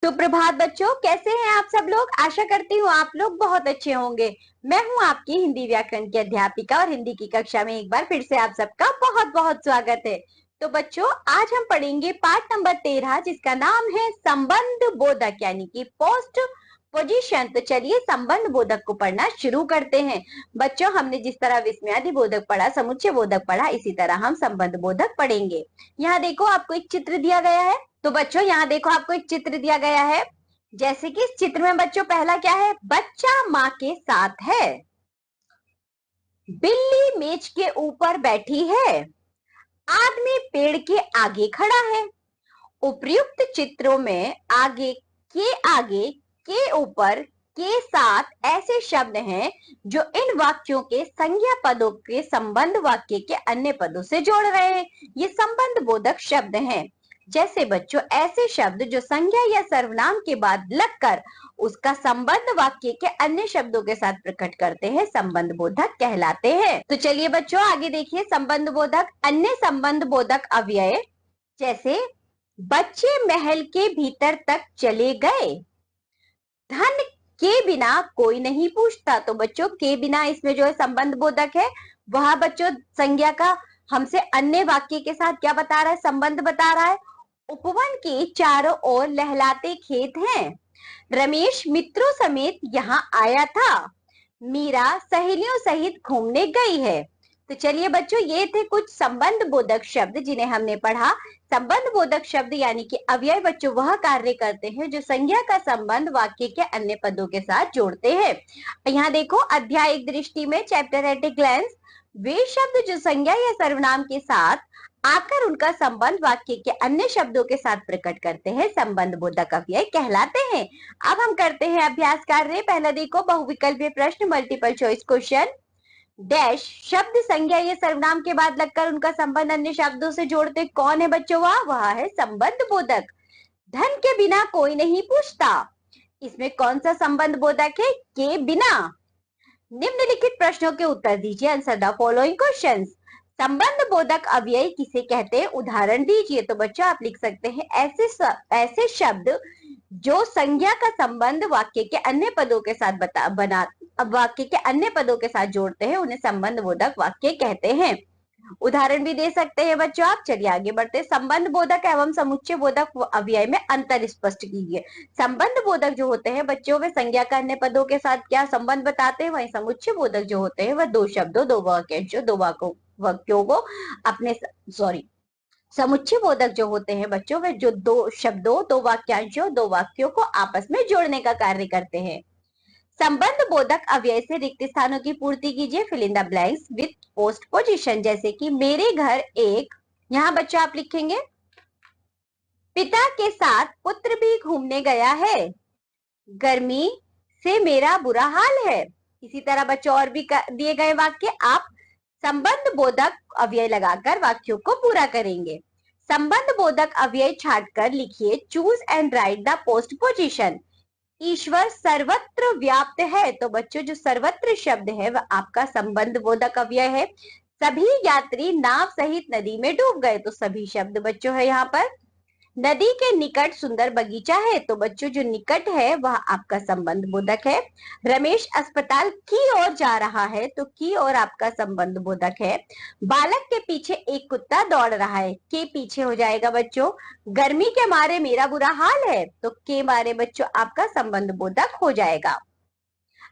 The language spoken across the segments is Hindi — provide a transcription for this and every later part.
सुप्रभात बच्चों, कैसे हैं आप सब लोग। आशा करती हूँ आप लोग बहुत अच्छे होंगे। मैं हूँ आपकी हिंदी व्याकरण की अध्यापिका और हिंदी की कक्षा में एक बार फिर से आप सबका बहुत बहुत स्वागत है। तो बच्चों, आज हम पढ़ेंगे पाठ नंबर 13 जिसका नाम है संबंध बोधक यानी कि पोस्ट पोजीशन। तो चलिए संबंध बोधक को पढ़ना शुरू करते हैं। बच्चों, हमने जिस तरह विस्मयादि बोधक पढ़ा, समुच्चय बोधक पढ़ा, इसी तरह हम संबंध बोधक पढ़ेंगे। यहाँ देखो, आपको एक चित्र दिया गया है। तो बच्चों यहाँ देखो, आपको एक चित्र दिया गया है। जैसे कि इस चित्र में बच्चों पहला क्या है, बच्चा माँ के साथ है, बिल्ली मेज के ऊपर बैठी है, आदमी पेड़ के आगे खड़ा है। उपर्युक्त चित्रों में आगे के ऊपर के साथ ऐसे शब्द हैं जो इन वाक्यों के संज्ञा पदों के संबंध वाक्य के अन्य पदों से जोड़ रहे हैं। ये संबंध बोधक शब्द हैं। जैसे बच्चों, ऐसे शब्द जो संज्ञा या सर्वनाम के बाद लगकर उसका संबंध वाक्य के अन्य शब्दों के साथ प्रकट करते हैं, संबंध बोधक कहलाते हैं। तो चलिए बच्चों आगे देखिए, संबंध बोधक अन्य संबंध बोधक अव्यय। जैसे बच्चे महल के भीतर तक चले गए, धन के बिना कोई नहीं पूछता। तो बच्चों के बिना इसमें जो है संबंध बोधक है, वह बच्चों संज्ञा का हमसे अन्य वाक्य के साथ क्या बता रहा है, संबंध बता रहा है। उपवन के चारों ओर लहलाते खेत हैं, रमेश मित्रों समेत यहाँ आया था, मीरा सहेलियों सहित घूमने गई है। तो चलिए बच्चों, ये थे कुछ संबंध बोधक शब्द जिन्हें हमने पढ़ा। संबंध बोधक शब्द यानी कि अव्यय बच्चों वह कार्य करते हैं जो संज्ञा का संबंध वाक्य के अन्य पदों के साथ जोड़ते हैं। यहाँ देखो, अध्याय एक दृष्टि में, चैप्टर एट ए ग्लैंस, वे शब्द जो संज्ञा या सर्वनाम के साथ आकर उनका संबंध वाक्य के अन्य शब्दों के साथ प्रकट करते हैं, संबंध बोधक अव्यय कहलाते हैं। अब हम करते हैं अभ्यास कार्य। पहला देखो, बहुविकल्पीय प्रश्न, मल्टीपल चॉइस क्वेश्चन। डैश शब्द संज्ञा या सर्वनाम के बाद लगकर उनका संबंध अन्य शब्दों से जोड़ते कौन है बच्चों, वह है संबंध बोधक। धन के बिना कोई नहीं पूछता, इसमें कौन सा संबंध बोधक है, के बिना। निम्नलिखित प्रश्नों के उत्तर दीजिए, आंसर द फॉलोइंग क्वेश्चंस। संबंध बोधक अव्यय किसे कहते हैं, उदाहरण दीजिए। तो बच्चों आप लिख सकते हैं ऐसे शब्द जो संज्ञा का संबंध वाक्य के अन्य पदों के साथ वाक्य के अन्य पदों के साथ जोड़ते हैं, उन्हें संबंध बोधक वाक्य कहते हैं। उदाहरण भी दे सकते हैं बच्चों आप। चलिए आगे बढ़ते हैं। संबंध बोधक एवं समुच्चय बोधक अव्यय में अंतर स्पष्ट कीजिए। संबंध बोधक जो होते हैं बच्चों, वे संज्ञा का अन्य पदों के साथ क्या संबंध बताते हैं, वहीं समुच्चय बोधक जो होते हैं वह दो शब्दों, दो वाक्यांशों, दो वाक्यों को अपने समुच्चय बोधक जो होते हैं बच्चों, वे जो दो शब्दों, दो वाक्यांशों, दो वाक्यों को आपस में जोड़ने का कार्य करते हैं। संबंध बोधक अव्यय से रिक्त स्थानों की पूर्ति कीजिए, fill in the blanks with post position. जैसे कि मेरे घर एक, यहाँ बच्चा आप लिखेंगे पिता के साथ पुत्र भी घूमने गया है, गर्मी से मेरा बुरा हाल है। इसी तरह बच्चों और भी दिए गए वाक्य आप संबंध बोधक अव्यय लगाकर वाक्यों को पूरा करेंगे। संबंध बोधक अव्यय छांटकर लिखिए, choose and write the post position. ईश्वर सर्वत्र व्याप्त है। तो बच्चों जो सर्वत्र शब्द है वह आपका संबंध बोधक अव्यय है। सभी यात्री नाव सहित नदी में डूब गए। तो सभी शब्द बच्चों है यहाँ पर। नदी के निकट सुंदर बगीचा है। तो बच्चों जो निकट है वह आपका संबंध बोधक है। रमेश अस्पताल की ओर जा रहा है। तो की ओर आपका संबंध बोधक है। बालक के पीछे एक कुत्ता दौड़ रहा है, के पीछे हो जाएगा बच्चों गर्मी के मारे मेरा बुरा हाल है। तो के मारे बच्चों आपका संबंध बोधक हो जाएगा।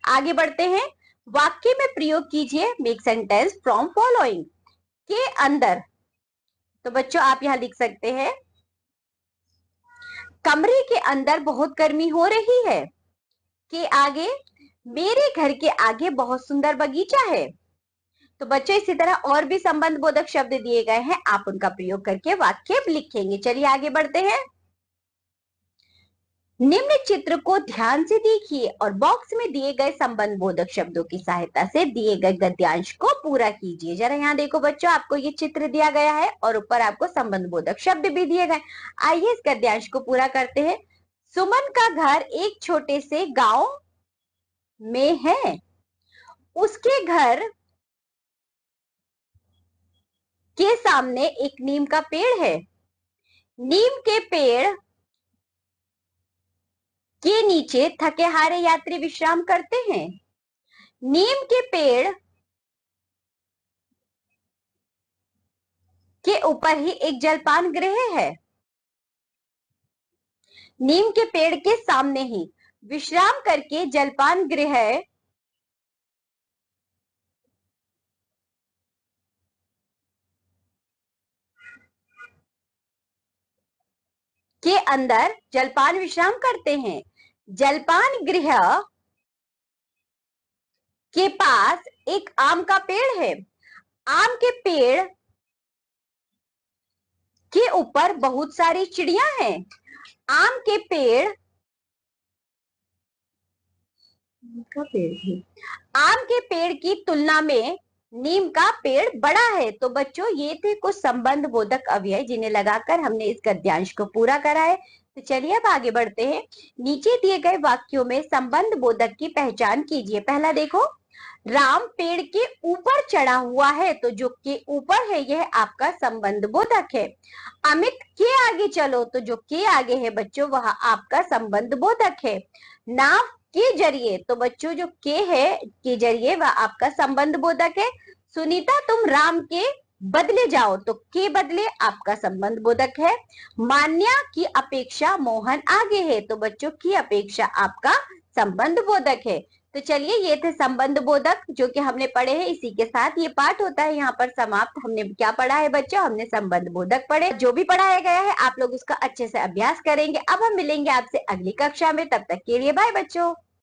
आगे बढ़ते हैं। वाक्य में प्रयोग कीजिए, मेक सेंटेंस फ्रॉम फॉलोइंग। के अंदर, तो बच्चों आप यहां लिख सकते हैं कमरे के अंदर बहुत गर्मी हो रही है। के आगे, मेरे घर के आगे बहुत सुंदर बगीचा है। तो बच्चों इसी तरह और भी संबंध बोधक शब्द दिए गए हैं, आप उनका प्रयोग करके वाक्य लिखेंगे। चलिए आगे बढ़ते हैं। निम्न चित्र को ध्यान से देखिए और बॉक्स में दिए गए संबंध बोधक शब्दों की सहायता से दिए गए गद्यांश को पूरा कीजिए। जरा यहाँ देखो बच्चों, आपको ये चित्र दिया गया है और ऊपर आपको संबंध बोधक शब्द भी दिए गए। आइए इस गद्यांश को पूरा करते हैं। सुमन का घर एक छोटे से गांव में है, उसके घर सामने एक नीम का पेड़ है। नीम के पेड़ के नीचे थके हारे यात्री विश्राम करते हैं। नीम के पेड़ के ऊपर ही एक जलपान गृह है। नीम के पेड़ के सामने ही विश्राम करके जलपान गृह के अंदर जलपान विश्राम करते हैं। जलपान गृह के पास एक आम का पेड़ है। आम के पेड़ के ऊपर बहुत सारी चिड़िया हैं। आम के पेड़ का पेड़ है। आम के पेड़ की तुलना में नीम का पेड़ बड़ा है। तो बच्चों ये थे कुछ संबंध बोधक अव्यय जिन्हें लगाकर हमने इस गद्यांश को पूरा करा है। तो चलिए अब आगे बढ़ते हैं। नीचे दिए गए वाक्यों में संबंध बोधक की पहचान कीजिए। पहला देखो, राम पेड़ के ऊपर चढ़ा हुआ है, तो जो के ऊपर है यह आपका संबंध बोधक है। अमित के आगे चलो, तो जो के आगे है बच्चों वह आपका संबंध बोधक है। नाव के जरिए, तो बच्चों जो के है के जरिए वह आपका संबंध बोधक है। सुनीता तुम राम के बदले जाओ, तो के बदले आपका संबंध बोधक है। मान्या की अपेक्षा मोहन आगे है, तो बच्चों की अपेक्षा आपका संबंध बोधक है। तो चलिए ये थे संबंध बोधक जो कि हमने पढ़े हैं। इसी के साथ ये पाठ होता है यहाँ पर समाप्त। हमने क्या पढ़ा है बच्चों? हमने संबंध बोधक पढ़े। जो भी पढ़ाया गया है आप लोग उसका अच्छे से अभ्यास करेंगे। अब हम मिलेंगे आपसे अगली कक्षा में। तब तक के लिए बाय बच्चों।